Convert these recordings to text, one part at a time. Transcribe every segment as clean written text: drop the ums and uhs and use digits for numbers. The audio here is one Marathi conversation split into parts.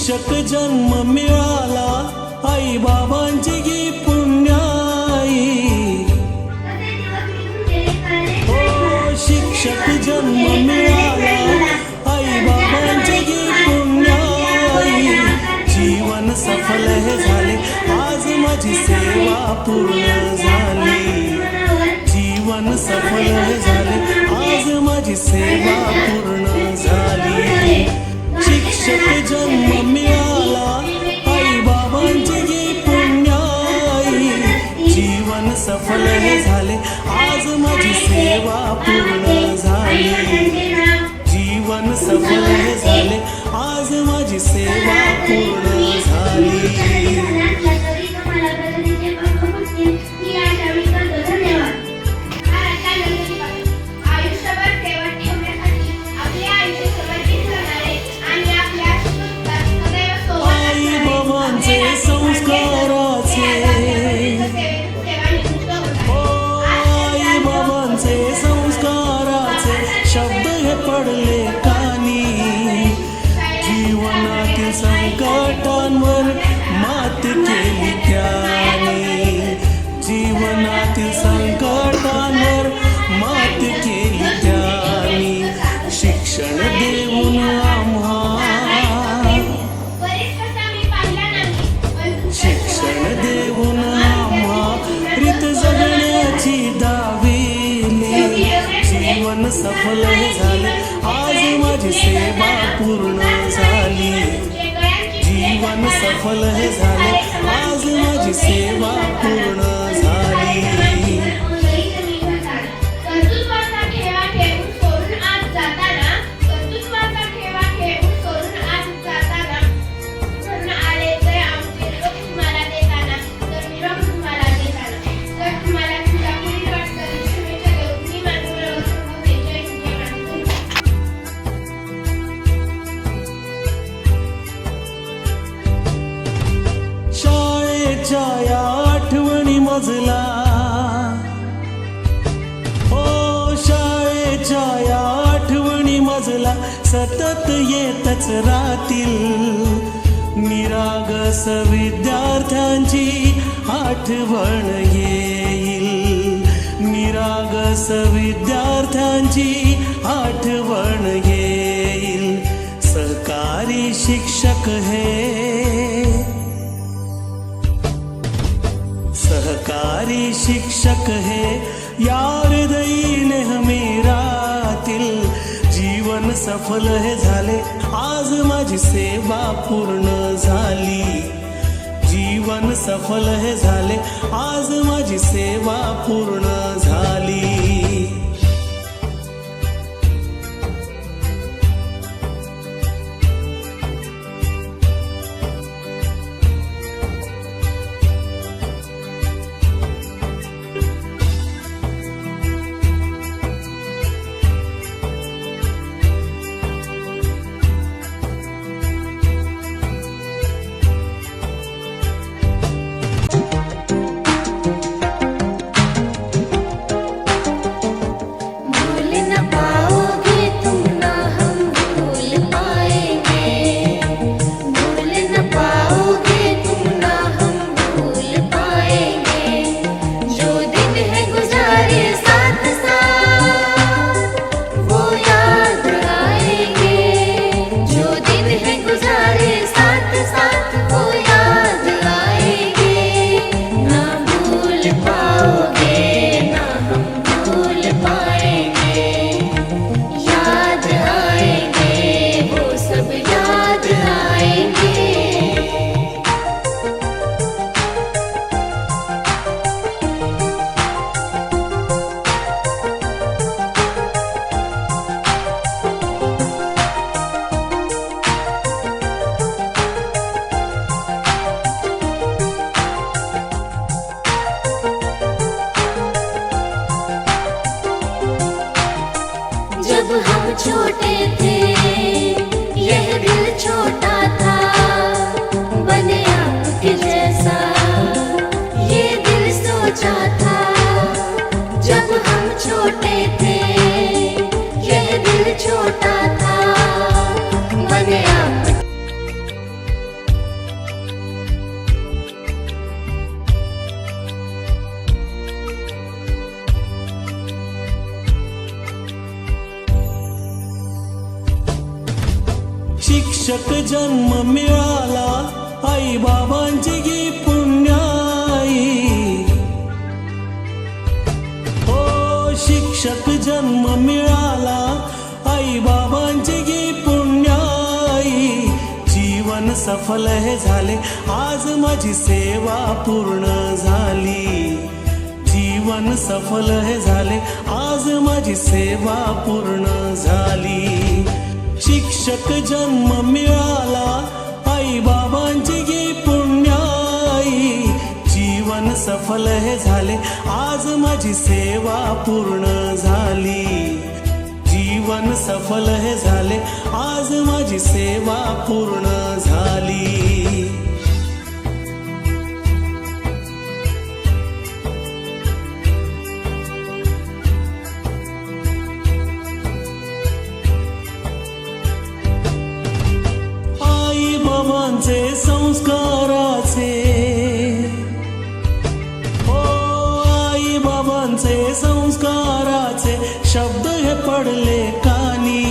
शिक्षक जन्म मिळाला आई बाबांची गी पुण्याई. हो शिक्षक जन्म मिळाला आई बाबांची गी पुण्याई. जीवन सफल हे झाले आज माझी सेवा पूर्ण झाली. जीवन सफल हे झाले आज माझी सेवा पूर्ण झाली. शिक्षक जन्म मिळाला आई बाबांची गी पुण्याई. जीवन सफल हे झाले आज माझी सेवा पूर्ण झाली. जीवन सफल हे झाले आज माझी सेवा पूर्ण झाली. पडले कानी जीवनातील संकटांवर मात केली त्याने. जीवनातील संकटांवर मात केली त्याने. शिक्षण देऊन आम्हा शिक्षण देऊन आम्हा रीत जगण्याची दाविली. जीवन सफल झाले आज माझी सेवा पूर्ण झाली. जीवन सफल हे झाले आज माझी सेवा पूर्ण झाली. शाळेच्या आठवणी मजला हो शाळेच्या आठवणी मजला सतत येतच राहतील. निरागस विद्यार्थ्यांची आठवण येईल. निरागस विद्यार्थ्यांची आठवण येईल. सहकारी शिक्षक हे सहकारी शिक्षक हे या हृदयी नेहमी राहतील. जीवन सफल हे झाले आज माझी सेवा पूर्ण झाली. जीवन सफल हे झाले आज माझी सेवा पूर्ण झाली. छोटे थे यह दिल छोटा था, बने आपके जैसा ये दिल सोचा था। जब हम छोटे थे यह दिल छोटा था, बने आप शिक्षक जन्म मिळाला आई बाबांची गी पुण्याई. हो शिक्षक जन्म मिळाला आई बाबांची गी पुण्याई. जीवन सफल हे झाले आज माझी सेवा पूर्ण झाली. जीवन सफल हे झाले आज माझी सेवा पूर्ण झाली. शिक्षक जन्म मिळाला आई बाबांची गी पुण्याई. जीवन सफल हे झाले आज माझी सेवा पूर्ण झाली. जीवन सफल हे झाले आज माझी सेवा पूर्ण झाली. आई बाबांचे संस्काराचे आई बाबांचे संस्काराचे शब्द हे पडले कानी.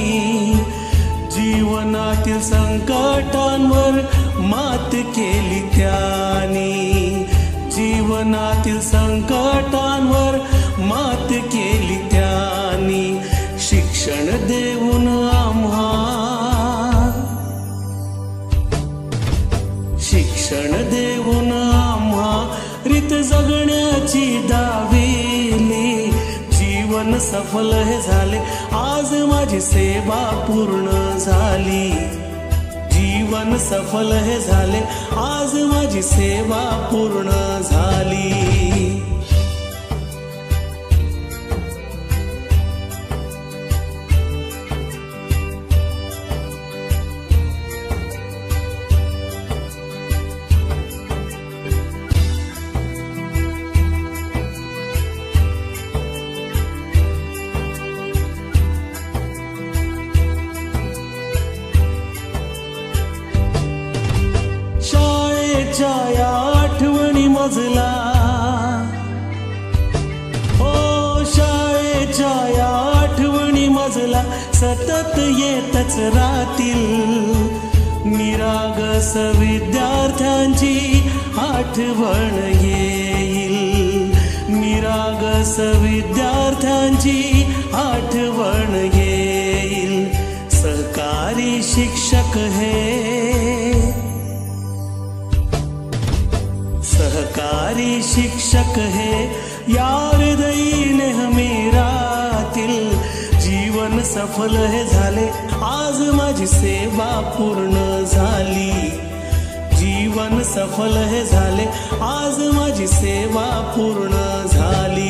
जीवनातील संकटांवर मात केली त्यांनी. जीवनातील संकटांवर मात केली त्यांनी. शिक्षण देऊन आम्हा शिक्षण देऊन आम्हा रीत जगण्याची दाविली. जीवन सफल हे झाले आज माझी सेवा पूर्ण झाली. जीवन सफल हे झाले आज माझी सेवा पूर्ण झाली. शाळेच्या या आठवणी मजला शाळेच्या या आठवणी मजला सतत येतच राहतील. निरागस विद्यार्थ्यांची आठवण येईल. निरागस विद्यार्थ्यांची आठवण येईल. सहकारी शिक्षक सहकारी शिक्षक हे या हृदयीने हमी राहतील. जीवन सफल हे झाले आज माझी सेवा पूर्ण झाली. जीवन सफल हे झाले आज माझी सेवा पूर्ण झाली.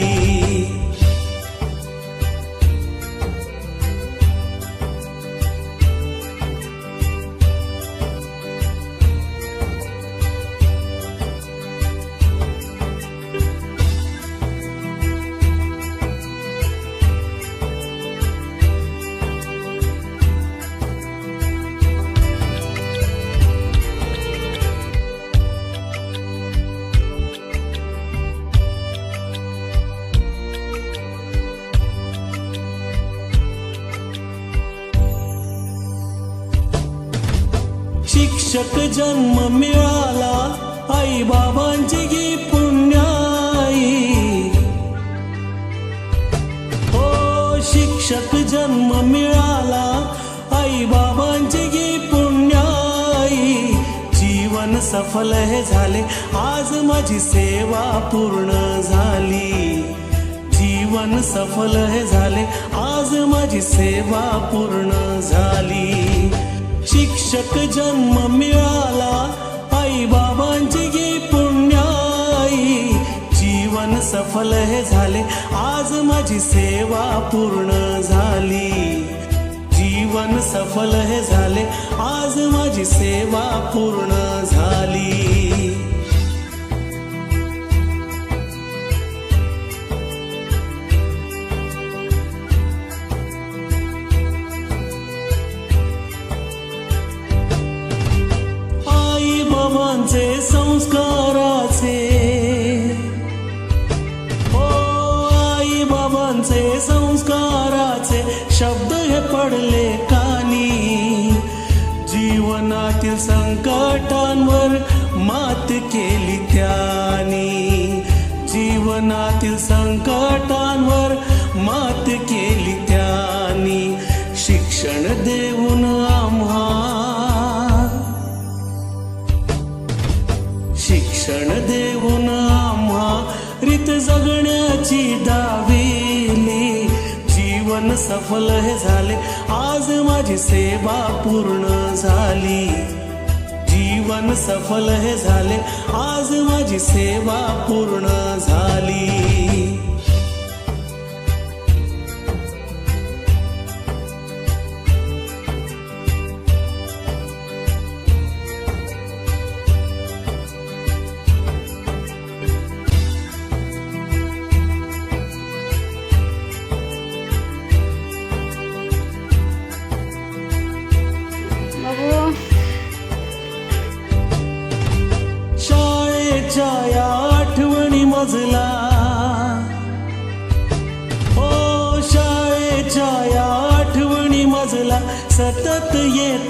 शिक्षक जन्म मिळाला आई बाबांची गी पुण्याई. हो शिक्षक जन्म मिळाला आई बाबांची गी पुण्याई. जीवन सफल हे झाले आज माझी सेवा पूर्ण झाली. जीवन सफल हे झाले आज माझी सेवा पूर्ण झाली. शिक्षक जन्म मिळाला आई बाबांची गी पुण्याई. जीवन सफल हे झाले आज माझी सेवा पूर्ण झाली. जीवन सफल हे झाले आज माझी सेवा पूर्ण झाली. बाबांचे संस्काराचे आई बाबांचे संस्काराचे शब्द हे पडले कानी. जीवनातील संकटांवर मात केली त्यानी, जीवनातील संकटांवर मात केली त्यानी. शिक्षण देऊन आम्हा, शिक्षण देऊन आम्हा रीत जगण्याची दाविली. जीवन सफल हे झाले, आज माझी सेवा पूर्ण झाली. जीवन सफल हे झाले, आज माझी सेवा पूर्ण झाली. बाबू शाळेच्या या आठवणी मजला, हो शाळेच्या या आठवणी मजला सतत येत